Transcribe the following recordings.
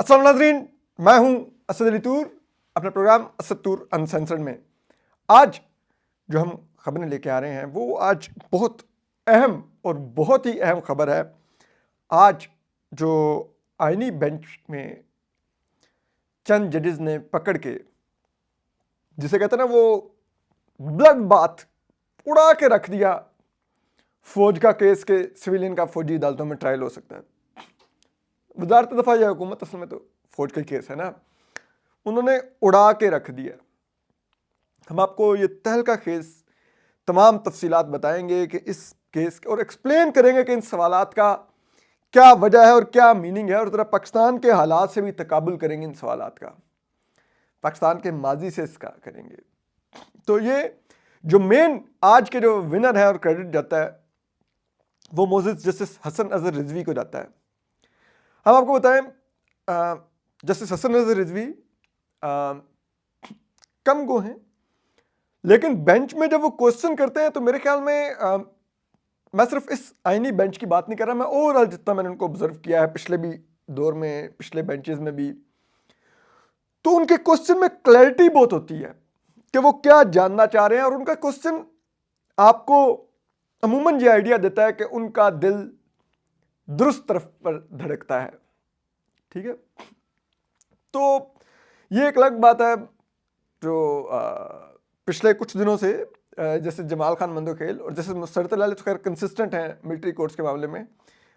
अस्सलाम नाज़रीन, मैं हूं असद अली तूर, अपना प्रोग्राम असद तूर अनसेंसर्ड में। आज जो हम खबरें लेके आ रहे हैं वो आज बहुत अहम और बहुत ही अहम खबर है। आज जो आईनी बेंच में चंद जजेस ने पकड़ के, जिसे कहते हैं ना, वो ब्लड बाथ उड़ा के रख दिया, फौज का केस के सिविलियन का फौजी अदालतों में ट्रायल हो सकता है। वजारत दफा या हुकूमत, असल में तो फौज का केस है ना, उन्होंने उड़ा के रख दिया। हम आपको ये तहलका केस तमाम तफसीलात बताएंगे कि इस केस और एक्सप्लेन करेंगे कि इन सवालात का क्या वजह है और क्या मीनिंग है, और तरह पाकिस्तान के हालात से भी तकाबुल करेंगे इन सवालात का, पाकिस्तान के माजी से इसका करेंगे। तो ये जो मेन आज के जो विनर है और क्रेडिट जाता है वो मोअज़्ज़िज़ जस्टिस हसन अज़हर रिजवी को जाता है। हम आपको बताएं, जस्टिस हसन अज़हर रिजवी कम गो हैं, लेकिन बेंच में जब वो क्वेश्चन करते हैं तो मेरे ख्याल में मैं सिर्फ इस आईनी बेंच की बात नहीं कर रहा, मैं ओवरऑल जितना मैंने उनको ऑब्जर्व किया है पिछले भी दौर में, पिछले बेंचेस में भी, तो उनके क्वेश्चन में क्लैरिटी बहुत होती है कि वो क्या जानना चाह रहे हैं, और उनका क्वेश्चन आपको अमूमन ये आइडिया देता है कि उनका दिल दुरुस्त तरफ पर धड़कता है। ठीक है, तो ये एक अलग बात है जो पिछले कुछ दिनों से जैसे जमाल खान मंदोखेल और जैसे मुसरत अली तो खैर कंसिस्टेंट हैं मिलिट्री कोर्ट्स के मामले में,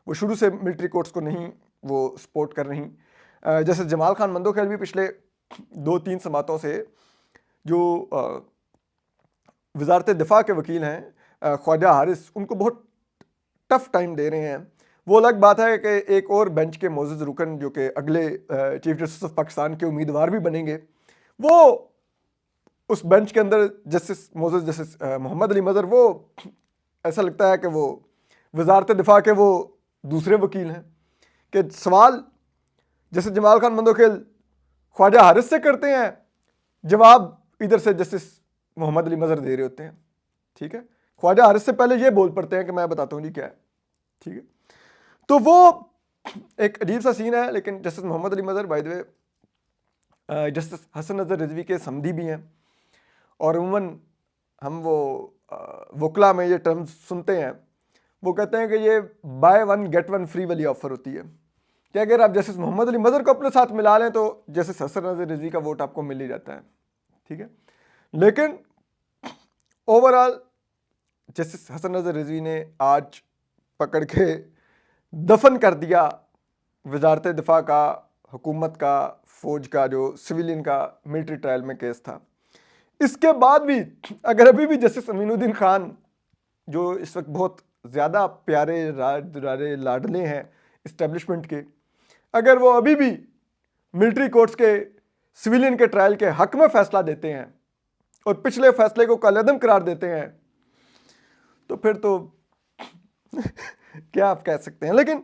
वो शुरू से मिलिट्री कोर्ट्स को नहीं वो सपोर्ट कर रही। जैसे जमाल खान मंदोखेल भी पिछले 2-3 समातों से जो वजारत दिफा के वकील हैं ख्वाजा हारिस, उनको बहुत टफ टाइम दे रहे हैं। वो अलग बात है कि एक और बेंच के मोअज़्ज़िज़ रुकन जो कि अगले चीफ जस्टिस ऑफ पाकिस्तान के उम्मीदवार भी बनेंगे, वो उस बेंच के अंदर जस्टिस मोअज़्ज़िज़ जस्टिस मोहम्मद अली मज़हर, वो ऐसा लगता है कि वो वजारत दिफा के वो दूसरे वकील हैं, कि सवाल जैसे जमाल खान मंदोखेल ख्वाजा हारिस से करते हैं, जवाब इधर से जस्टिस मोहम्मद अली मज़हर दे रहे होते हैं। ठीक है, ख्वाजा हारिस से पहले ये बोल पड़ते हैं कि मैं बताता हूँ जी क्या है। ठीक है, तो वो एक अजीब सा सीन है। लेकिन justice Mohammad Ali Mazhar by the way justice Hasan Azhar Rizvi के समधी भी हैं, और अमूमन हम वो वकला में ये टर्म्स सुनते हैं, वो कहते हैं कि ये by one get one free वाली ऑफर होती है कि अगर आप जस्टिस मोहम्मद अली मज़हर को अपने साथ मिला लें तो जस्टिस हसन अज़हर रिजवी का वोट आपको मिल ही जाता है। ठीक है, लेकिन ओवरऑल जस्टिस हसन अज़हर रिजवी ने आज पकड़ के दफन कर दिया वजारत दिफा का, हुकूमत का, फौज का जो सिविलियन का मिलिट्री ट्रायल में केस था। इसके बाद भी अगर अभी भी जस्टिस अमीनुद्दीन खान, जो इस वक्त बहुत ज़्यादा प्यारे दुलारे लाडले हैं इस्टेब्लिशमेंट के, अगर वो अभी भी मिलिट्री कोर्ट्स के सिविलियन के ट्रायल के हक में फैसला देते हैं और पिछले फैसले को कालेदम करार देते हैं, तो फिर तो क्या आप कह सकते हैं। लेकिन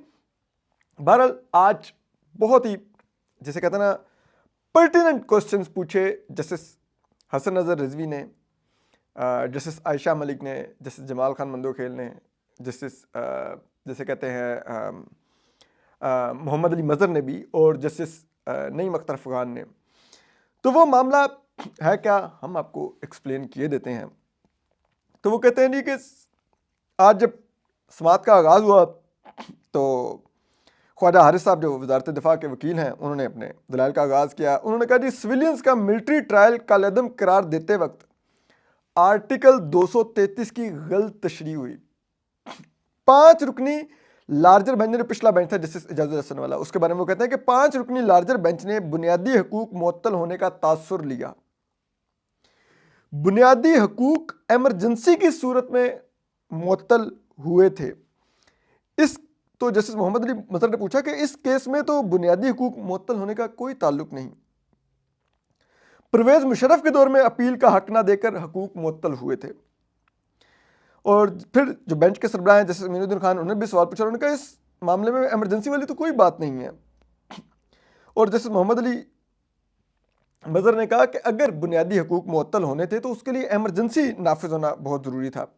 बहरहाल आज बहुत ही, जैसे कहते हैं ना, पर्टिनेंट क्वेश्चंस पूछे जस्टिस हसन अज़हर रिजवी ने, जस्टिस आयशा मलिक ने, जस्टिस जमाल खान मंदोखेल ने, जस्टिस जैसे कहते हैं मोहम्मद अली मज़हर ने भी, और जस्टिस नईम अख्तर अफ़गान ने। तो वो मामला है क्या, हम आपको एक्सप्लेन किए देते हैं। तो वो कहते हैं जी कि आज जब समात का आगाज़ हुआ तो ख्वाजा हारिस साहब जो वजारत दिफा के वकील हैं, उन्होंने अपने दलाइल का आगाज़ किया। उन्होंने कहा जी सिविलियंस का मिलिट्री ट्रायल कालेदम करार देते वक्त आर्टिकल 233 की गलत तशरीह हुई। 5 रुकनी लार्जर बेंच ने, पिछला बेंच था जस्टिस इजाज़त हसन वाला, उसके बारे में वो कहते हैं कि 5 रुकनी लार्जर बेंच ने बुनियादी हकूक मुअत्तल होने का तासुर लिया। बुनियादी हकूक एमरजेंसी की सूरत में मुअत्तल हुए थे। इस तो जस्टिस मोहम्मद अली मज़हर ने पूछा कि इस केस में तो बुनियादी हकूक मुअत्तल होने का कोई ताल्लुक नहीं, परवेज़ मुशर्रफ के दौर में अपील का हक ना देकर हकूक मुअत्तल हुए थे। और फिर जो बेंच के सरबराह हैं जस्टिस अमीनुद्दीन खान, उन्होंने भी सवाल पूछा, उन्होंने कहा इस मामले में एमरजेंसी वाली तो कोई बात नहीं है। और जस्टिस मोहम्मद अली मज़हर ने कहा कि अगर बुनियादी हकूक मुअत्तल होने थे तो उसके लिए एमरजेंसी नाफिज होना बहुत ज़रूरी था।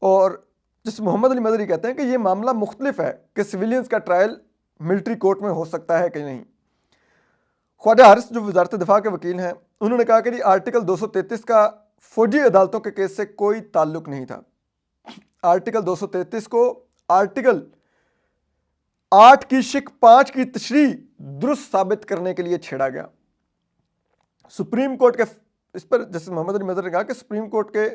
और जस्टिस मोहम्मद अली मज़हर कहते हैं कि ये मामला मुख्तलिफ है कि सिविलियंस का ट्रायल मिलिट्री कोर्ट में हो सकता है कि नहीं। ख्वाजा हारिस जो वजारत दिफा के वकील हैं, उन्होंने कहा कि जी आर्टिकल 233 का फौजी अदालतों के केस से कोई ताल्लुक नहीं था। आर्टिकल 233 को आर्टिकल 8 की शिक 5 की तशरीह दुरुस्त साबित करने के लिए छेड़ा गया। सुप्रीम कोर्ट के इस पर जस्टिस मोहम्मद अली मजहर ने कहा कि सुप्रीम कोर्ट के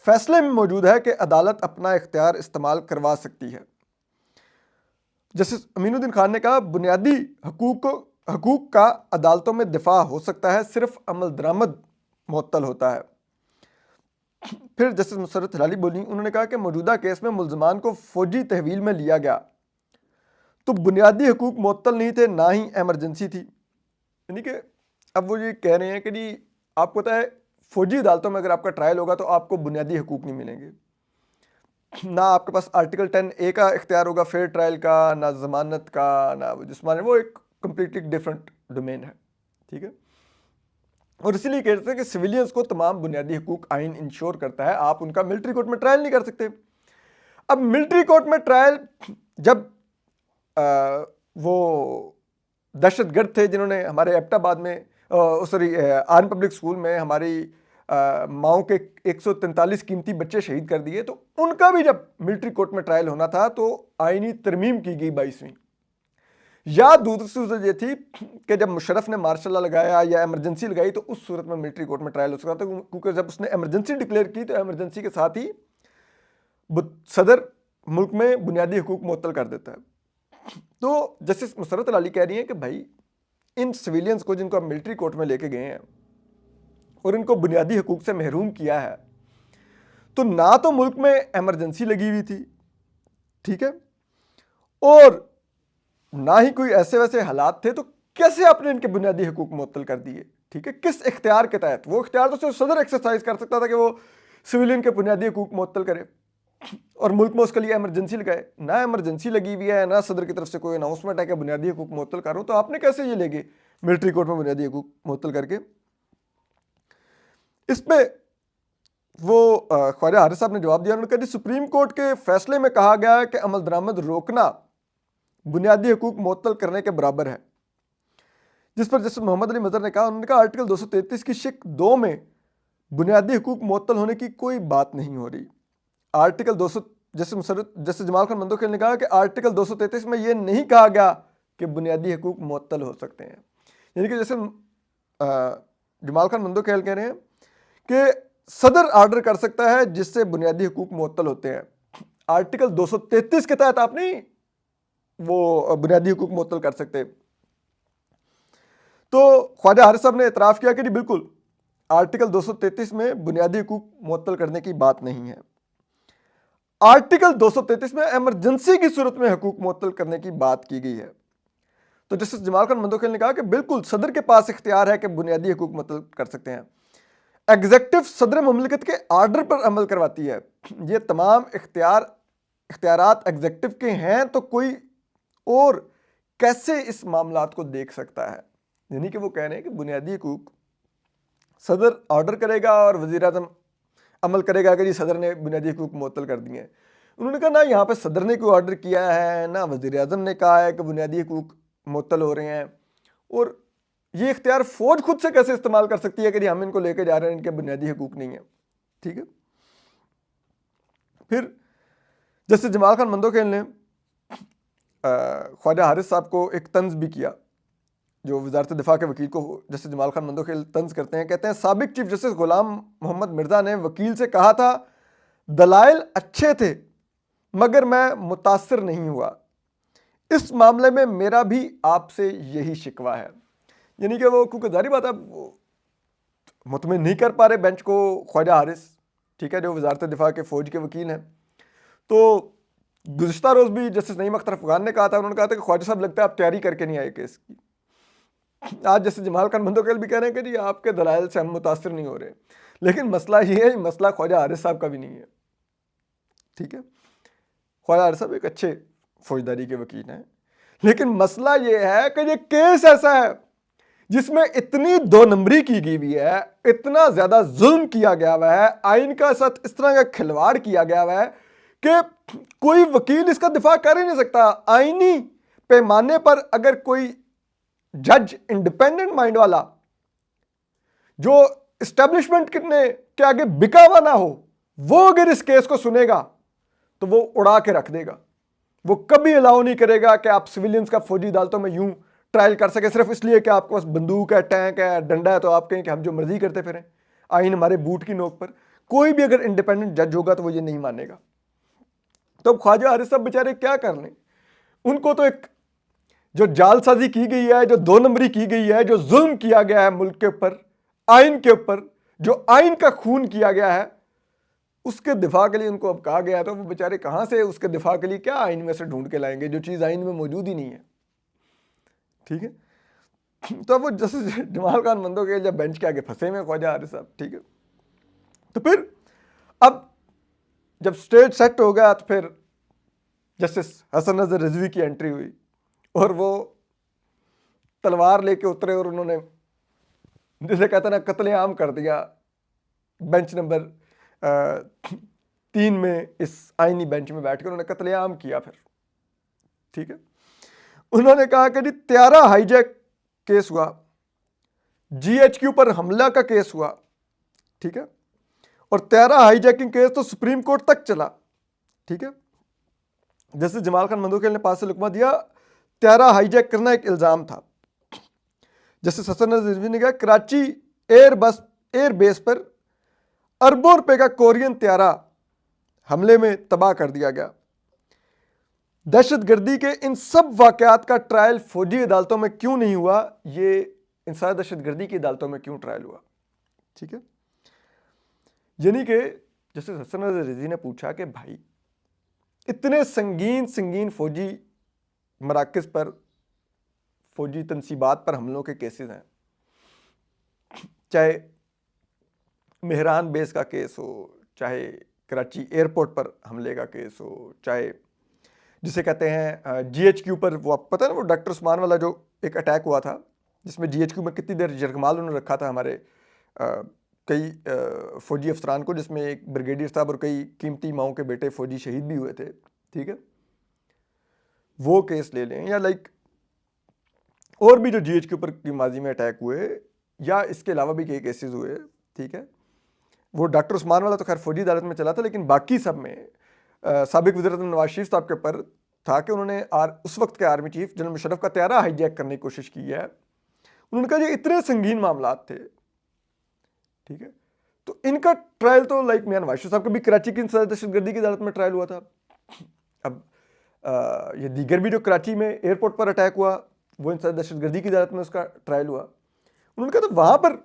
फैसले में मौजूद है कि अदालत अपना इख्तियार इस्तेमाल करवा सकती है। जस्टिस अमीनुद्दीन खान ने कहा बुनियादी हकूक का अदालतों में दिफा हो सकता है, सिर्फ अमल दरामद मुअत्तल होता है। फिर जस्टिस मुसर्रत हिलाली बोली, उन्होंने कहा कि मौजूदा केस में मुल्ज़मान को फौजी तहवील में लिया गया तो बुनियादी हकूक मुअत्तल नहीं थे, ना ही एमरजेंसी थी। यानी कि अब वो ये कह रहे हैं कि जी आपको पता है फौजी अदालतों में अगर आपका ट्रायल होगा तो आपको बुनियादी हकूक नहीं मिलेंगे, ना आपके पास आर्टिकल 10A का इख्तियार होगा फेयर ट्रायल का, ना ज़मानत का, ना जिस्मानी, वो एक कम्प्लीटली डिफरेंट डोमेन है। ठीक है, और इसीलिए कहते हैं कि सिविलियंस को तमाम बुनियादी हकूक आइन इंश्योर करता है, आप उनका मिलिट्री कोर्ट में ट्रायल नहीं कर सकते। अब मिलिट्री कोर्ट में ट्रायल जब वो दहशतगर्द थे जिन्होंने हमारे एबटाबाद में आर्मी पब्लिक स्कूल में हमारी माओ के 143 कीमती बच्चे शहीद कर दिए, तो उनका भी जब मिलिट्री कोर्ट में ट्रायल होना था तो आईनी तरमीम की गई 22वीं। या दूसरी सूरत ये थी कि जब मुशर्रफ ने मार्शल लॉ लगाया या इमरजेंसी लगाई तो उस सूरत में मिलिट्री कोर्ट में ट्रायल हो सकता था, क्योंकि जब उसने इमरजेंसी डिक्लेयर की तो इमरजेंसी के साथ ही सदर मुल्क में बुनियादी हकूक मुअत्तल कर देता है। तो जस्टिस मुसर्रत अली कह रही हैं कि भाई इन सिविलियंस को जिनको आप मिलिट्री कोर्ट में लेके गए हैं और इनको बुनियादी हकूक से महरूम किया है, तो ना तो मुल्क में इमरजेंसी लगी हुई थी, ठीक है, और ना ही कोई ऐसे वैसे हालात थे, तो कैसे आपने इनके बुनियादी हकूक मुअत्तल कर दिए? ठीक है, किस इख्तियार के तहत? वो इख्तियार तो सिर्फ सदर एक्सरसाइज कर सकता था कि वो सिविलियन के बुनियादी हकूक मुअत्तल करे और मुल्क में उसके लिए इमरजेंसी लगाए। ना इमरजेंसी लगी हुई है, ना सदर की तरफ से कोई अनाउंसमेंट है कि बुनियादी हकूक मुअत्तल कर रहा हूं, तो आपने कैसे ये लेंगे मिलिट्री कोर्ट में बुनियादी हकूक मुअत्तल करके? इस पे वो ख्वाजा हारिस साहब ने जवाब दिया, उन्होंने कहा सुप्रीम कोर्ट के फैसले में कहा गया है कि अमल दरामद रोकना बुनियादी हकूक मुअत्तल करने के बराबर है। जिस पर जस्टिस मोहम्मद अली मजहर ने कहा, उन्होंने कहा आर्टिकल 233 की शिक 2 में बुनियादी हकूक मुअत्तल होने की कोई बात नहीं हो रही। आर्टिकल 200 जस्टिस जमाल खान मंदोखेल ने कहा कि आर्टिकल 233 में यह नहीं कहा गया कि बुनियादी हकूक मुअत्तल हो सकते हैं। यानी कि जैसे जमाल खान मंदोखेल कह रहे हैं कि सदर आर्डर कर सकता है जिससे बुनियादी हकूक मुअत्तल होते हैं, आर्टिकल 233 के तहत आप नहीं वो बुनियादी हकूक मुअत्तल कर सकते। तो ख्वाजा हारिस साहब ने एतराफ़ किया कि जी बिल्कुल आर्टिकल 233 में बुनियादी हकूक मुअत्तल करने की बात नहीं है, आर्टिकल 233 में इमरजेंसी की सूरत में हकूक मुअत्तल करने की बात की गई है। तो जस्टिस जमाल खान मंदोखेल ने कहा कि बिल्कुल सदर के पास इख्तियार है कि बुनियादी हकूक मुअत्तल कर सकते हैं, एग्जेक्टिव सदर मुमलिकत के आर्डर पर अमल करवाती है, ये तमाम इख्तियारात एग्जेक्टिव के हैं, तो कोई और कैसे इस मामलात को देख सकता है? यानी कि वो कह रहे हैं कि बुनियादी हकूक सदर ऑर्डर करेगा और वज़ीर आज़म अमल करेगा कि जी सदर ने बुनियादी हकूक मुअत्तल कर दिए हैं। उन्होंने कहा ना यहाँ पे सदर ने कोई ऑर्डर किया है, ना वज़ीर आज़म ने कहा है कि बुनियादी हकूक मुअत्तल हो रहे हैं, और ये इख्तियार फौज खुद से कैसे इस्तेमाल कर सकती है कि जी हम इनको लेके जा रहे हैं, इनके बुनियादी हकूक नहीं है। ठीक है, फिर जस्टिस जमाल खान मंदोखेल ने ख्वाजा हारिस साहब को एक तंज भी किया, जो वजारत दिफा के वकील को जस्टिस जमाल खान मंदोखेल तंज करते हैं, कहते हैं साबिक चीफ जस्टिस गुलाम मोहम्मद मिर्ज़ा ने वकील से कहा था दलाइल अच्छे थे मगर मैं मुतासिर नहीं हुआ, इस मामले में मेरा भी आपसे यही शिकवा है। यानी कि वो क्योंकि जारी बात है मुतमिन नहीं कर पा रहे बेंच को ख्वाजा हारिस, ठीक है, जो वजारत दिफा के फ़ौज के वकील हैं। तो गुज़िश्ता रोज़ भी जस्टिस नईम अख्तर अफ़गान ने कहा था, उन्होंने कहा था कि ख्वाजा साहब लगता है आप तैयारी करके नहीं आए केस की। आज जैसे जमाल खान मंदोखेल भी कह रहे हैं कि जी आपके दलाइल से हम मुतासिर नहीं हो रहे, लेकिन मसला ये है, मसला ख्वाजा हारिस साहब का भी नहीं है। ठीक है, ख्वाजा हारिस साहब एक अच्छे फौजदारी के वकील हैं, लेकिन मसला ये है कि ये केस ऐसा है जिसमें इतनी दो नंबरी की गई हुई है, इतना ज़्यादा जुल्म किया गया हुआ है, आइन का साथ इस तरह का खिलवाड़ किया गया हुआ है कि कोई वकील इसका दिफा कर ही नहीं सकता। आइनी पैमाने पर अगर कोई जज इंडिपेंडेंट माइंड वाला, जो एस्टेब्लिशमेंट के आगे बिका हुआ ना हो, वो अगर इस केस को सुनेगा तो वो उड़ा के रख देगा। वो कभी अलाउ नहीं करेगा कि आप सिविलियंस का फौजी अदालतों में यूं ट्रायल कर सके सिर्फ इसलिए कि आपके पास बंदूक है, टैंक है, डंडा है, तो आप कहें कि हम जो मर्जी करते फिरें, आइन हमारे बूट की नोक पर। कोई भी अगर इंडिपेंडेंट जज होगा तो वो ये नहीं मानेगा। तो अब ख्वाजा हारिस साहब बेचारे क्या कर लें? उनको तो एक जो जालसाजी की गई है, जो दो नंबरी की गई है, जो जुल्म किया गया है मुल्क के ऊपर, आइन के ऊपर, जो आइन का खून किया गया है, उसके दिफा के लिए उनको अब कहा गया है, तो वो बेचारे कहां से उसके दिफा के लिए क्या आइन में से ढूंढ के लाएंगे जो चीज आइन में मौजूद ही नहीं है। ठीक है, तो वो जस्टिस जमाल खान मंदोकेल जब बेंच के आगे फंसे हुए ख्वाजा हारिस साहब, ठीक है, तो फिर अब जब स्टेज सेट हो गया तो फिर जस्टिस हसन नजर रिजवी की एंट्री हुई और वो तलवार लेके उतरे और उन्होंने जिसे कहते ना कत्लेआम कर दिया बेंच नंबर 3 में, इस आईनी बेंच में बैठ कर उन्होंने कत्लेआम किया। फिर ठीक है, उन्होंने कहा कि जी त्यारा हाईजैक केस हुआ, जीएचक्यू पर हमला का केस हुआ, ठीक है, और त्यारा हाईजैकिंग केस तो सुप्रीम कोर्ट तक चला। ठीक है, जैसे जमाल खान मंदोकेल ने पास से लुकमा दिया, त्यारा हाईजैक करना एक इल्जाम था। जैसे हसन नजर रिजवी ने कहा कराची एयर बेस पर अरबों रुपए का कोरियन त्यारा हमले में तबाह कर दिया गया। दहशतगर्दी के इन सब वाकयात का ट्रायल फौजी अदालतों में क्यों नहीं हुआ? ये इंसार दहशतगर्दी की अदालतों में क्यों ट्रायल हुआ? ठीक है, यानी कि जैसे हसन नजर रिजवी ने पूछा कि भाई इतने संगीन फौजी मराकज़ पर, फौजी तनसीबात पर हमलों के केसेस हैं, चाहे मेहरान बेस का केस हो, चाहे कराची एयरपोर्ट पर हमले का केस हो, चाहे जिसे कहते हैं जीएचक्यू पर, वो आपको पता है ना, वो डॉक्टर उस्मान वाला जो एक अटैक हुआ था जिसमें जीएचक्यू में कितनी देर जरगमाल उन्होंने रखा था हमारे कई फौजी अफसरान को, जिसमें एक ब्रिगेडियर साहब और कई कीमती माओं के बेटे फौजी शहीद भी हुए थे। ठीक है, वो केस ले लें, या लाइक और भी जो जीएचक्यू पर की माजी में अटैक हुए, या इसके अलावा भी कई केसेस हुए। ठीक है, वो डॉक्टर उस्मान वाला तो खैर फौजी अदालत में चला था, लेकिन बाकी सब में साबिक वज़ीर आज़म नवाज शरीफ साहब के ऊपर था कि उन्होंने उस वक्त के आर्मी चीफ जनरल मुशर्रफ का त्यारा हाईजैक करने की कोशिश की है। उन्होंने कहा ये इतने संगीन मामलात थे। ठीक है, तो इनका ट्रायल तो लाइक मियां नवाज शरीफ साहब का भी कराची की दहशतगर्दी की अदालत में ट्रायल हुआ था। अब ये दीगर भी जो कराची में एयरपोर्ट पर अटैक हुआ, वो इंसार दहशतगर्दी की अदालत में उसका ट्रायल हुआ। उन्होंने कहा तो वहाँ पर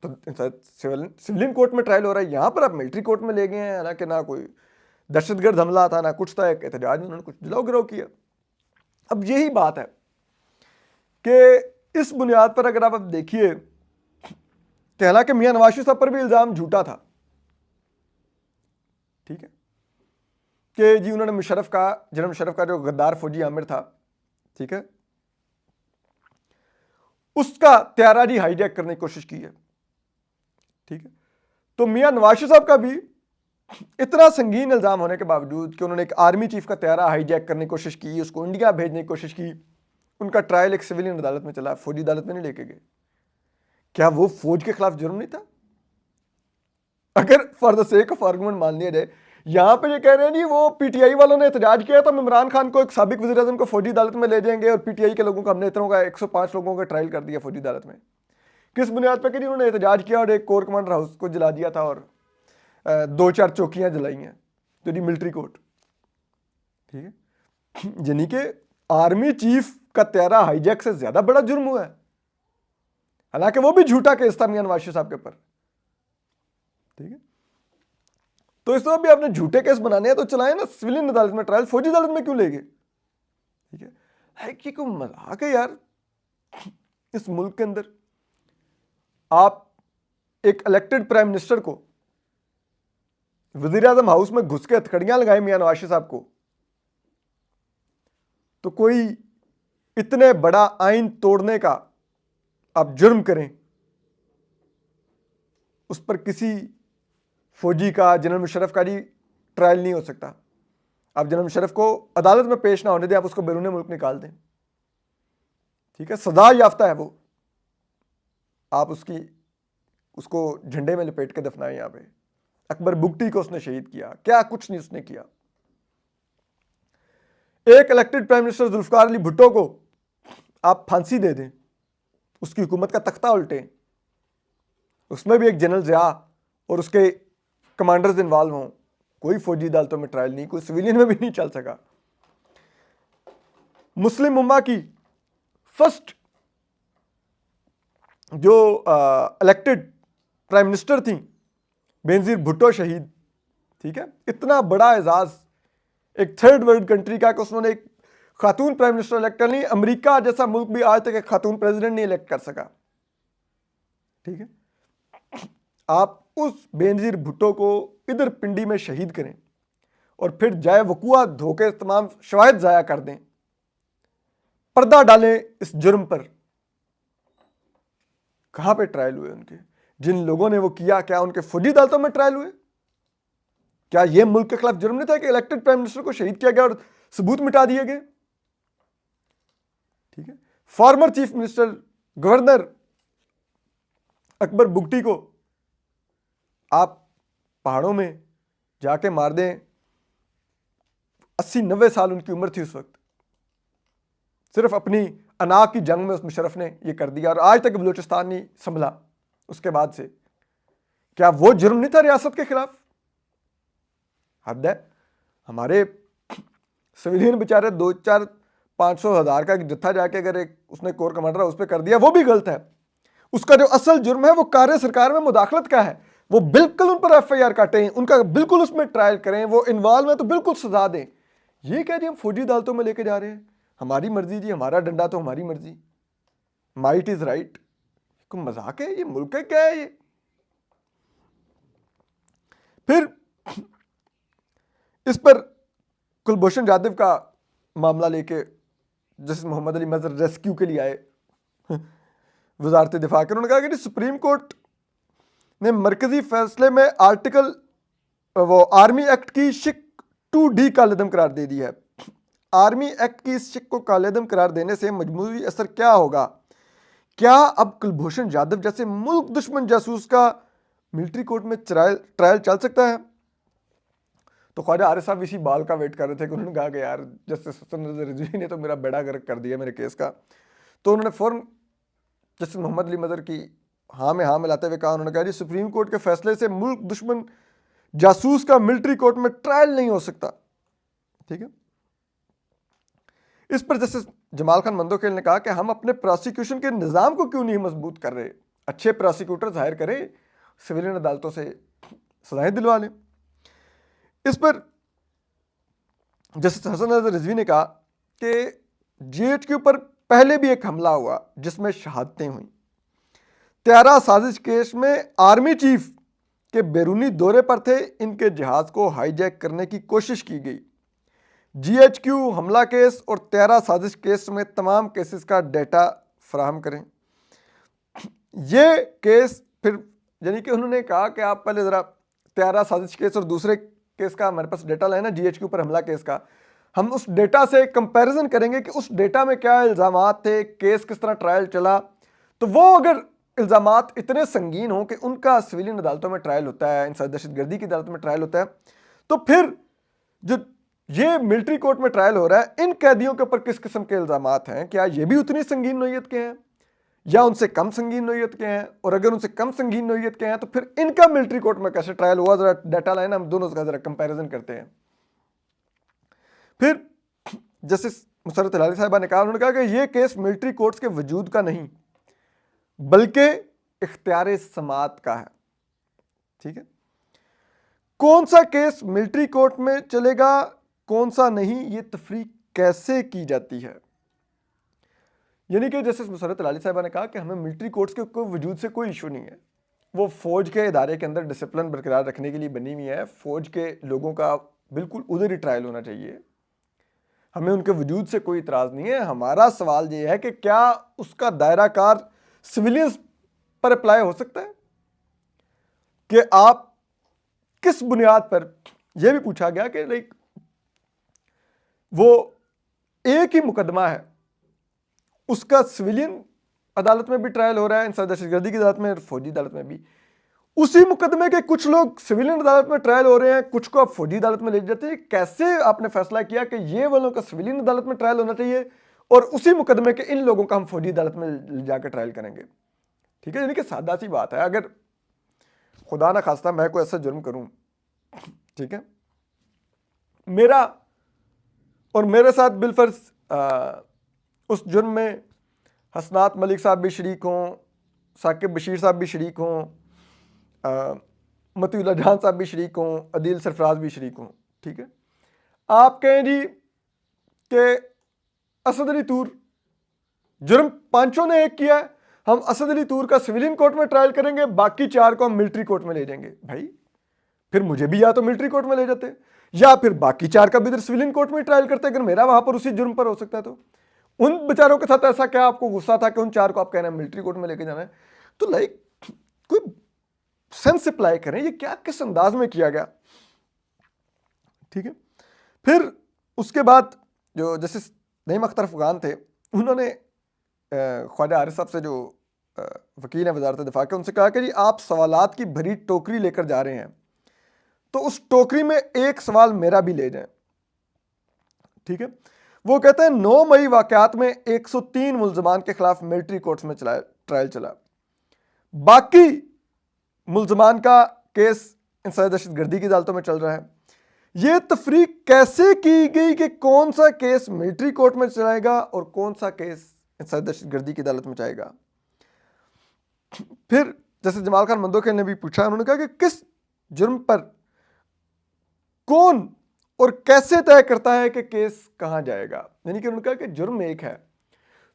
तो सिविलियन कोर्ट में ट्रायल हो रहा है, यहाँ पर आप मिलिट्री कोर्ट में ले गए हैं, हालांकि ना कोई दहशतगर्द हमला था ना कुछ था, एक एहतजाज में उन्होंने कुछ जलाओ गिराव किया। अब यही बात है कि इस बुनियाद पर अगर आप अब देखिए कि हालांकि मियां नवाज शरीफ साहब पर भी इल्ज़ाम झूठा था, ठीक है, कि जी उन्होंने जनरल मुशर्रफ का जो गद्दार फौजी आमिर था, ठीक है, उसका त्यारा जी हाईजैक करने की कोशिश की है। ठीक है, तो मियां नवाज शरीफ साहब का भी इतना संगीन इल्ज़ाम होने के बावजूद कि उन्होंने एक आर्मी चीफ का त्यारा हाईजैक करने की कोशिश की, उसको इंडिया भेजने की कोशिश की, उनका ट्रायल एक सिविलियन अदालत में चला, फौजी अदालत में नहीं लेके गए। क्या वो फौज के खिलाफ जुर्म नहीं था? अगर for the sake of argument मान लिया जाए, यहां पे ये कह रहे हैं जी वो पीटीआई वालों ने एहतजाज किया तो इमरान खान को, एक साबिक वज़ीर आज़म को फौजी अदालत में ले जाएंगे, और पीटीआई के लोगों का, हमने इतनों का 105 लोगों का ट्रायल कर दिया फौजी अदालत में। किस बुनियाद पर कि उन्होंने एहतजाज किया और एक कोर कमांडर हाउस को जला दिया था और 2-4 चौकियां जलाई हैं, तो जी मिलिट्री कोर्ट। ठीक है, यानी कि आर्मी चीफ का त्यारा हाईजैक से ज्यादा बड़ा जुर्म हुआ है, हालांकि वो भी झूठा केस था मियां नवाज शरीफ साहब के ऊपर। ठीक है, तो इस तरह भी आपने झूठे केस बनाने हैं तो चलाएं ना सिविलियन अदालत में ट्रायल, फौजी अदालत में क्यों ले गए? ठीक है कि कोई मजाक है यार। इस मुल्क के अंदर आप एक इलेक्टेड प्राइम मिनिस्टर को वजीर आजम हाउस में घुस के हथकड़ियां लगाए मियां नवाज शरीफ साहब को, तो कोई इतने बड़ा आइन तोड़ने का आप जुर्म करें, उस पर किसी फौजी का, जनरल मुशर्रफ का जी ट्रायल नहीं हो सकता। आप जनरल मुशर्रफ को अदालत में पेश ना होने दें, आप उसको बैरून मुल्क निकाल दें। ٹھیک ہے, سزا یافتہ ہے وہ, آپ اس کو جھنڈے میں لپیٹ کے دفنائیں. یہاں پہ اکبر بگٹی کو اس نے شہید کیا, کیا کچھ نہیں اس نے کیا. ایک elected prime minister Zulfiqar Ali Bhutto کو آپ پھانسی دے دیں, اس کی حکومت کا تختہ الٹیں, اس میں بھی ایک جنرل ضیاء اور اس کے کمانڈرز انوالو ہوں, کوئی فوجی عدالتوں میں ٹرائل نہیں, کوئی سویلین میں بھی نہیں چل سکا. مسلم امہ کی فرسٹ جو الیکٹڈ پرائم منسٹر تھیں بینظیر بھٹو شہید. ٹھیک ہے, اتنا بڑا اعزاز ایک تھرڈ ورلڈ کنٹری کا کہ اس نے ایک خاتون پرائم منسٹر الیکٹ کر لی. امریکہ جیسا ملک بھی آج تک ایک خاتون پریزیڈنٹ نہیں الیکٹ کر سکا. ٹھیک ہے, آپ اس بینظیر بھٹو کو ادھر پنڈی میں شہید کریں اور پھر جائے وقوع دھو کے تمام شواہد ضائع کر دیں, پردہ ڈالیں اس جرم پر. کہاں پہ ٹرائل ہوئے ان کے؟ جن لوگوں نے وہ کیا, کیا ان کے فوجی عدالتوں میں ٹرائل ہوئے؟ کیا یہ ملک کے خلاف جرم نہیں تھا کہ الیکٹڈ پرائم منسٹر کو شہید کیا گیا اور ثبوت مٹا دیے گئے؟ ٹھیک ہے, farmer chief minister governor Akbar Bugti کو آپ پہاڑوں میں جا کے مار دیں, 80-90 سال ان کی عمر تھی اس وقت, صرف اپنی انا کی جنگ میں اس مشرف نے یہ کر دیا اور آج تک بلوچستان نہیں سنبھلا اس کے بعد سے. کیا وہ جرم نہیں تھا ریاست کے خلاف؟ حد ہے. ہمارے سویلین بیچارے 2-4-500 ہزار کا جتھا جا کے اگر ایک اس نے کور کمانڈر اس پہ کر دیا, وہ بھی غلط ہے. اس کا جو اصل جرم ہے وہ کار سرکار میں مداخلت کا ہے, وہ بالکل ان پر ایف آئی آر کاٹیں, ان کا بالکل اس میں ٹرائل کریں, وہ انوالو ہیں تو بالکل سزا دیں. یہ کہہ جی ہم فوجی عدالتوں میں لے کے جا رہے ہیں, ہماری مرضی جی, ہمارا ڈنڈا تو ہماری مرضی, مائٹ از رائٹ. کوئی مذاق ہے؟ یہ ملک ہے کیا ہے یہ؟ پھر اس پر کلبھوشن جادو کا معاملہ لے کے جسٹس محمد علی مظہر ریسکیو کے لیے آئے وزارت دفاع کے. انہوں نے کہا کہ سپریم کورٹ نے مرکزی فیصلے میں آرٹیکل وہ آرمی ایکٹ کی شق 2D کالعدم قرار دے دی ہے. آرمی ایکٹ کی اس شق کو کالعدم قرار دینے سے مجموعی اثر کیا ہوگا؟ کیا اب کلبھوشن جادو جیسے ملک دشمن جاسوس کا ملٹری کورٹ میں ٹرائل چل سکتا ہے؟ تو خواجہ عارف صاحب اسی بال کا ویٹ کر رہے تھے کہ انہوں نے کہا کہ یار جسٹس حسن رضا رضوی نے تو میرا بیڑا گرک کر دیا میرے کیس کا. تو انہوں نے فوراً جسٹس محمد علی مظہر کی ہاں میں ہاں ملاتے ہوئے کہا, انہوں نے کہا جی سپریم کورٹ کے فیصلے سے ملک دشمن جاسوس کا ملٹری کورٹ میں ٹرائل نہیں ہو سکتا. ٹھیک ہے, اس پر جسٹس جمال خان مندوکھیل نے کہا کہ ہم اپنے پراسیکیوشن کے نظام کو کیوں نہیں مضبوط کر رہے, اچھے پراسیکیوٹر ظاہر کریں, سویلین عدالتوں سے سزائیں دلوا لیں. اس پر جسٹس حسن رضا رضوی نے کہا کہ GHQ پر پہلے بھی ایک حملہ ہوا جس میں شہادتیں ہوئیں. طیارہ سازش کیس میں آرمی چیف کے بیرونی دورے پر تھے, ان کے جہاز کو ہائی جیک کرنے کی کوشش کی گئی. GHQ حملہ کیس اور طیارہ سازش کیس میں تمام کیسز کا ڈیٹا فراہم کریں. یہ کیس پھر یعنی کہ انہوں نے کہا کہ آپ پہلے ذرا طیارہ سازش کیس اور دوسرے کیس کا ہمارے پاس ڈیٹا لائیں نا, GHQ پر حملہ کیس کا, ہم اس ڈیٹا سے کمپیریزن کریں گے کہ اس ڈیٹا میں کیا الزامات تھے, کیس کس طرح ٹرائل چلا. تو وہ اگر الزامات اتنے سنگین ہوں کہ ان کا سویلین عدالتوں میں ٹرائل ہوتا ہے, انسداد دہشت گردی کی عدالتوں میں ٹرائل ہوتا ہے, تو پھر جو یہ ملٹری کورٹ میں ٹرائل ہو رہا ہے ان قیدیوں کے اوپر کس قسم کے الزامات ہیں, کیا یہ بھی اتنی سنگین نوعیت کے ہیں یا ان سے کم سنگین نوعیت کے ہیں, اور اگر ان سے کم سنگین نوعیت کے ہیں تو پھر ان کا ملٹری کورٹ میں کیسے ٹرائل ہوا, ذرا ڈیٹا لائن ہم دونوں کا ذرا کمپیریزن کرتے ہیں. پھر جسٹس مسرت ہلالی صاحبہ نے کہا, انہوں نے کہا کہ یہ کیس ملٹری کورٹس کے وجود کا نہیں بلکہ اختیار سماعت کا ہے. ٹھیک ہے, کون سا کیس ملٹری کورٹ میں چلے گا کون سا نہیں, یہ تفریق کیسے کی جاتی ہے؟ یعنی کہ جسٹس مسرت ہلالی صاحبہ نے کہا کہ ہمیں ملٹری کورٹس کے وجود سے کوئی ایشو نہیں ہے, وہ فوج کے ادارے کے اندر ڈسپلن برقرار رکھنے کے لیے بنی ہوئی ہے, فوج کے لوگوں کا بالکل ادھر ہی ٹرائل ہونا چاہیے, ہمیں ان کے وجود سے کوئی اعتراض نہیں ہے. ہمارا سوال یہ ہے کہ کیا اس کا دائرہ کار سویلینز پر اپلائی ہو سکتا ہے, کہ آپ کس بنیاد پر. یہ بھی پوچھا گیا کہ لائک وہ ایک ہی مقدمہ ہے, اس کا سویلین عدالت میں بھی ٹرائل ہو رہا ہے، انسداد دہشت گردی کی عدالت میں، فوجی عدالت میں بھی. اسی مقدمے کے کچھ لوگ سویلین عدالت میں ٹرائل ہو رہے ہیں، کچھ کو آپ فوجی عدالت میں لے جاتے ہیں. کیسے آپ نے فیصلہ کیا کہ یہ والوں کا سویلین عدالت میں ٹرائل ہونا چاہیے اور اسی مقدمے کے ان لوگوں کا ہم فوجی عدالت میں جا کے ٹرائل کریں گے؟ ٹھیک ہے، یعنی کہ سادہ سی بات ہے. اگر خدا نہ خواستہ میں کوئی ایسا جرم کروں، ٹھیک ہے، میرا اور میرے ساتھ بالفرض اس جرم میں حسنات ملک صاحب بھی شریک ہوں، ثاقب بشیر صاحب بھی شریک ہوں، مطیع اللہ جان صاحب بھی شریک ہوں، عدیل سرفراز بھی شریک ہوں. ٹھیک ہے، آپ کہیں جی کہ اسد علی طور جرم پانچوں نے ایک کیا ہے، ہم اسد علی طور کا سویلین کورٹ میں ٹرائل کریں گے، باقی چار کو ہم ملٹری کورٹ میں لے جائیں گے. بھائی پھر مجھے بھی یا تو ملٹری کورٹ میں لے جاتے یا پھر باقی چار کا بھی ادھر سویلین کورٹ میں ٹرائل کرتے. اگر میرا وہاں پر اسی جرم پر ہو سکتا ہے تو ان بیچاروں کے ساتھ ایسا کیا آپ کو غصہ تھا کہ ان چار کو آپ کہنا ہے ملٹری کورٹ میں لے کے جانا ہے؟ تو لائک کوئی سینس اپلائی کریں، یہ کیا کس انداز میں کیا گیا؟ ٹھیک ہے، پھر اس کے بعد جو جسٹس نعیم اختر افغان تھے، انہوں نے خواجہ حارث صاحب سے جو وکیل ہیں وزارت دفاع کے، ان سے کہا کہ جی آپ سوالات کی بھری ٹوکری لے کر جا رہے ہیں تو اس ٹوکری میں ایک سوال میرا بھی لے جائیں. ٹھیک ہے، وہ کہتے ہیں 9 مئی واقعات میں 103 ملزمان کے خلاف ملٹری کورٹس میں ٹرائل چلا، باقی ملزمان کا کیس انسداد دہشت گردی کی عدالتوں میں چل رہا ہے. یہ تفریق کیسے کی گئی کہ کون سا کیس ملٹری کورٹ میں چلائے گا اور کون سا کیس انسداد دہشت گردی کی عدالت میں جائے گا؟ پھر جیسے جمال خان مندوخیل نے بھی پوچھا، انہوں نے کہا کہ کس جرم پر کون اور کیسے طے کرتا ہے کہ کیس کہاں جائے گا؟ یعنی کہ انہوں نے کہا کہ جرم ایک ہے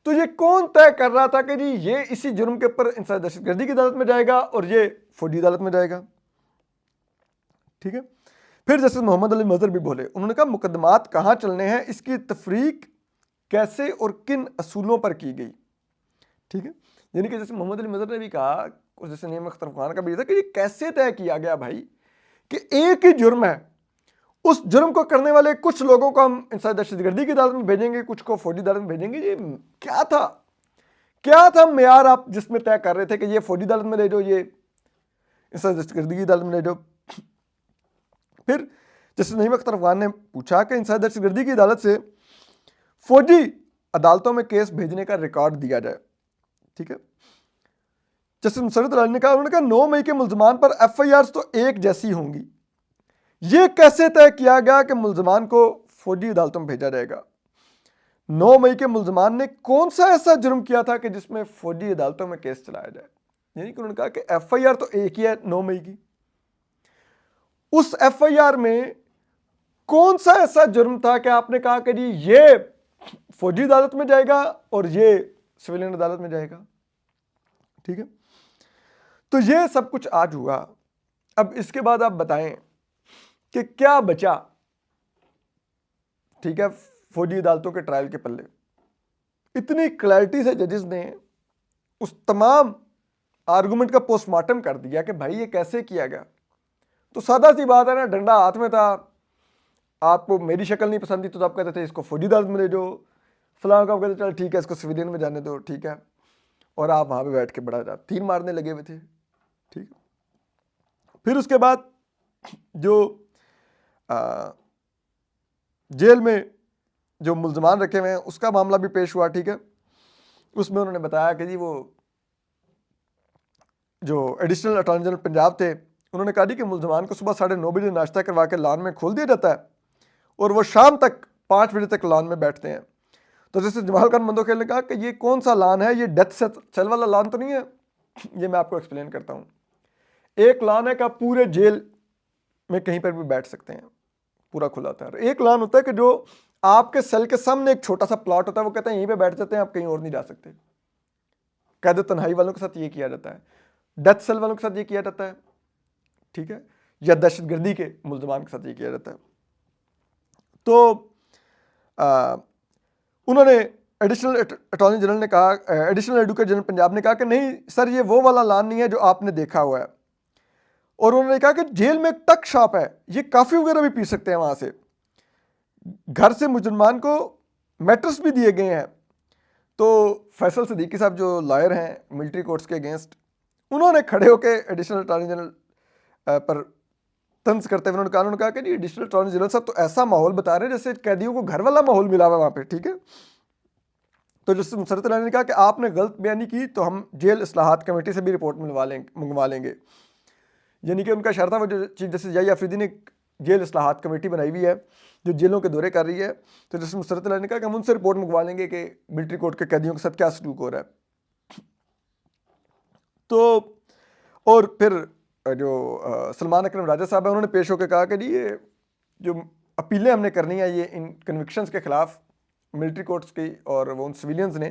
تو یہ کون طے کر رہا تھا کہ جی یہ اسی جرم کے اوپر انسداد دہشت گردی کی عدالت میں جائے گا اور یہ فوجی عدالت میں جائے گا؟ ٹھیک ہے، پھر جسٹس محمد علی مظہر بھی بولے، انہوں نے کہا مقدمات کہاں چلنے ہیں، اس کی تفریق کیسے اور کن اصولوں پر کی گئی؟ ٹھیک ہے، یعنی کہ جیسے محمد علی مظہر نے بھی کہا اور جیسے نعیم اختر افغان کا بھی تھا کہ یہ کیسے طے کیا گیا بھائی کہ ایک ہی جرم ہے، اس جرم کو کرنے والے کچھ لوگوں کو ہم انسداد دہشت گردی کی عدالت میں بھیجیں گے، کچھ کو فوجی عدالت میں بھیجیں گے. یہ کیا تھا معیار آپ جس میں طے کر رہے تھے کہ یہ فوجی عدالت میں لے جاؤ، یہ انسداد دہشت گردی کی عدالت میں لے جاؤ؟ پھر جسٹس نعیم اختر افغان نے پوچھا کہ انسداد دہشت گردی کی عدالت سے فوجی عدالتوں میں کیس بھیجنے کا ریکارڈ دیا جائے. ٹھیک ہے، جسٹس مسرت علی نے کہا، انہوں نے کہا 9 مئی کے ملزمان پر ایف آئی آرز تو ایک جیسی ہوں گی، یہ کیسے طے کیا گیا کہ ملزمان کو فوجی عدالتوں میں بھیجا جائے گا؟ 9 مئی کے ملزمان نے کون سا ایسا جرم کیا تھا کہ جس میں فوجی عدالتوں میں کیس چلایا جائے؟ یعنی کہ انہوں نے کہا کہ ایف آئی آر تو ایک ہی ہے 9 مئی کی، اس ایف آئی آر میں کون سا ایسا جرم تھا کہ آپ نے کہا کہ جی یہ فوجی عدالت میں جائے گا اور یہ سویلین عدالت میں جائے گا؟ ٹھیک ہے، تو یہ سب کچھ آج ہوا. اب اس کے بعد آپ بتائیں کہ کیا بچا؟ ٹھیک ہے، فوجی عدالتوں کے ٹرائل کے پلے اتنی کلیئرٹی سے ججز نے اس تمام آرگومنٹ کا پوسٹ مارٹم کر دیا کہ بھائی یہ کیسے کیا گیا. تو سادہ سی بات ہے نا، ڈنڈا ہاتھ میں تھا، آپ کو میری شکل نہیں پسند تھی تو آپ کہتے تھے اس کو فوجی عدالت میں لے جاؤ، فلاں کا آپ کہتے چل ٹھیک ہے اس کو سویلین میں جانے دو، ٹھیک ہے، اور آپ وہاں پہ بیٹھ کے بڑا تیر مارنے لگے ہوئے تھے. ٹھیک، پھر اس کے بعد جو جیل میں جو ملزمان رکھے ہوئے ہیں اس کا معاملہ بھی پیش ہوا. ٹھیک ہے، اس میں انہوں نے بتایا کہ جی وہ جو ایڈیشنل اٹارنی جنرل پنجاب تھے، انہوں نے کہا جی کہ ملزمان کو صبح 9:30 بجے ناشتہ کروا کے لان میں کھول دیا جاتا ہے اور وہ شام تک 5 بجے تک لان میں بیٹھتے ہیں. تو جیسے جمال خان مندوخیل نے کہا کہ یہ کون سا لان ہے، یہ ڈیتھ سیل والا لان تو نہیں ہے؟ یہ میں آپ کو ایکسپلین کرتا ہوں. ایک لان ہے کہ آپ پورے جیل میں کہیں پر بھی بیٹھ سکتے ہیں، پورا کھلا ہوتا ہے. ایک لان ہوتا ہے کہ جو آپ کے سیل کے سامنے ایک چھوٹا سا پلاٹ ہوتا ہے، وہ کہتے ہیں یہیں پہ بیٹھ جاتے ہیں، آپ کہیں اور نہیں جا سکتے. قید و تنہائی والوں کے ساتھ یہ کیا جاتا ہے، ڈیتھ سیل والوں کے ساتھ یہ کیا جاتا ہے. ٹھیک ہے، یا دہشت گردی کے ملزمان کے ساتھ یہ کیا جاتا ہے. تو انہوں نے ایڈیشنل اٹارنی جنرل نے کہا، ایڈیشنل ایڈوکیٹ جنرل پنجاب نے کہا کہ نہیں سر یہ وہ والا لان نہیں ہے جو آپ نے دیکھا ہوا ہے. اور انہوں نے کہا کہ جیل میں ایک ٹک شاپ ہے، یہ کافی وغیرہ بھی پی سکتے ہیں وہاں سے. گھر سے مجرمان کو میٹرس بھی دیے گئے ہیں تو فیصل صدیقی صاحب جو لائر ہیں ملٹری کورٹس کے اگینسٹ، انہوں نے کھڑے ہو کے ایڈیشنل اٹارنی جنرل پر طنز کرتے ہوئے انہوں نے کہا کہ جی ایڈیشنل اٹارنی جنرل صاحب تو ایسا ماحول بتا رہے ہیں جیسے قیدیوں کو گھر والا ماحول ملا ہوا وہاں پہ، ٹھیک ہے. تو جسٹس مسرت علی نے کہا کہ آپ نے غلط بیانی کی تو ہم جیل اصلاحات کمیٹی سے بھی رپورٹ منگوا لیں گے. یعنی کہ ان کا اشارہ تھا، وہ جو چیف جسٹس یحییٰ آفریدی نے جیل اصلاحات کمیٹی بنائی ہوئی ہے جو جیلوں کے دورے کر رہی ہے، تو جسٹس مسرت علی نے کہا کہ ہم ان سے رپورٹ منگوا لیں گے کہ ملٹری کورٹ کے قیدیوں کے ساتھ کیا سلوک ہو رہا ہے. تو اور پھر جو سلمان اکرم راجہ صاحب ہیں انہوں نے پیش ہو کے کہا کہ جی یہ جو اپیلیں ہم نے کرنی ہیں یہ ان کنوکشنز کے خلاف ملٹری کورٹس کی اور وہ ان سویلینز نے،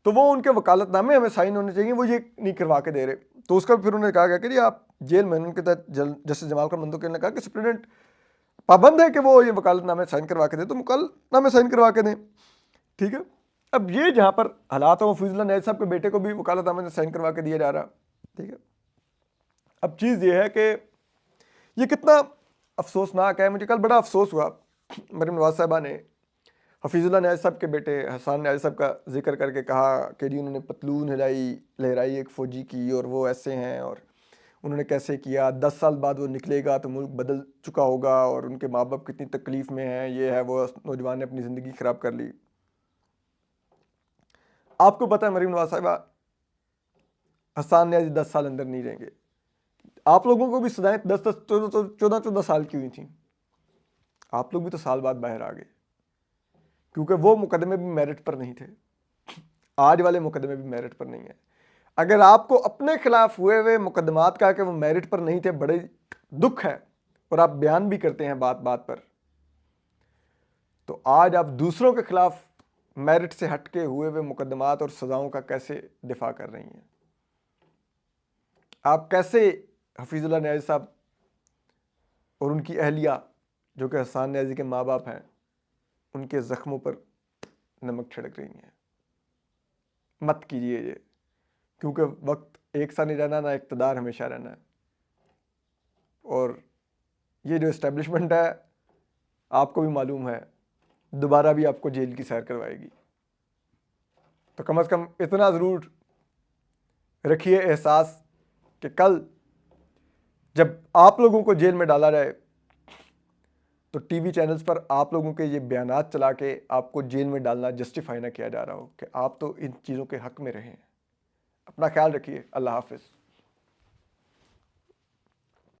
تو وہ ان کے وکالت نامے ہمیں سائن ہونے چاہیے، وہ یہ نہیں کروا کے دے رہے. تو اس کا پھر انہوں نے کہا گیا کہ جی آپ جیل میں ان کے تحت جسٹس جمال خان منتو نے کہا کہ سپرنٹینڈنٹ پابند ہے کہ وہ یہ وکالت نامے سائن کروا کے دیں، تو وکالت نامے سائن کروا کے دیں، ٹھیک ہے. اب یہ جہاں پر حالات ہیں وہ فیض اللہ نیاز صاحب کے بیٹے کو بھی وکالت نامے سائن کروا کے دیا جا رہا، ٹھیک ہے. اب چیز یہ ہے کہ یہ کتنا افسوسناک ہے. مجھے کل بڑا افسوس ہوا، مریم نواز صاحبہ نے حفیظ اللہ نیاز صاحب کے بیٹے حسان نیاز صاحب کا ذکر کر کے کہا کہ جی انہوں نے پتلون لہرائی ایک فوجی کی اور وہ ایسے ہیں، اور انہوں نے کیسے کیا، 10 سال بعد وہ نکلے گا تو ملک بدل چکا ہوگا اور ان کے ماں باپ کتنی تکلیف میں ہیں، یہ ہے وہ نوجوان نے اپنی زندگی خراب کر لی. آپ کو پتہ ہے مریم نواز صاحبہ حسان نیاز 10 سال اندر نہیں رہیں گے. آپ لوگوں کو بھی سزائیں 14 سال کی ہوئی تھیں، آپ لوگ بھی تو سال بعد باہر آ گئے، کیونکہ وہ مقدمے بھی میرٹ پر نہیں تھے. آج والے مقدمے بھی میرٹ پر نہیں ہیں. اگر آپ کو اپنے خلاف ہوئے مقدمات کا کہ وہ میرٹ پر نہیں تھے بڑے دکھ ہے اور آپ بیان بھی کرتے ہیں بات بات پر، تو آج آپ دوسروں کے خلاف میرٹ سے ہٹ کے ہوئے مقدمات اور سزاؤں کا کیسے دفاع کر رہی ہیں؟ آپ کیسے حفیظ اللہ نیازی صاحب اور ان کی اہلیہ جو کہ حسان نیازی کے ماں باپ ہیں ان کے زخموں پر نمک چھڑک رہی ہیں؟ مت کیجیے یہ، کیونکہ وقت ایک سا نہیں رہنا، نہ اقتدار ہمیشہ رہنا ہے. اور یہ جو اسٹیبلشمنٹ ہے آپ کو بھی معلوم ہے دوبارہ بھی آپ کو جیل کی سیر کروائے گی. تو کم از کم اتنا ضرور رکھیے احساس کہ کل جب آپ لوگوں کو جیل میں ڈالا جائے تو ٹی وی چینلز پر آپ لوگوں کے یہ بیانات چلا کے آپ کو جیل میں ڈالنا جسٹیفائی نہ کیا جا رہا ہو کہ آپ تو ان چیزوں کے حق میں رہیں. اپنا خیال رکھیے. اللہ حافظ.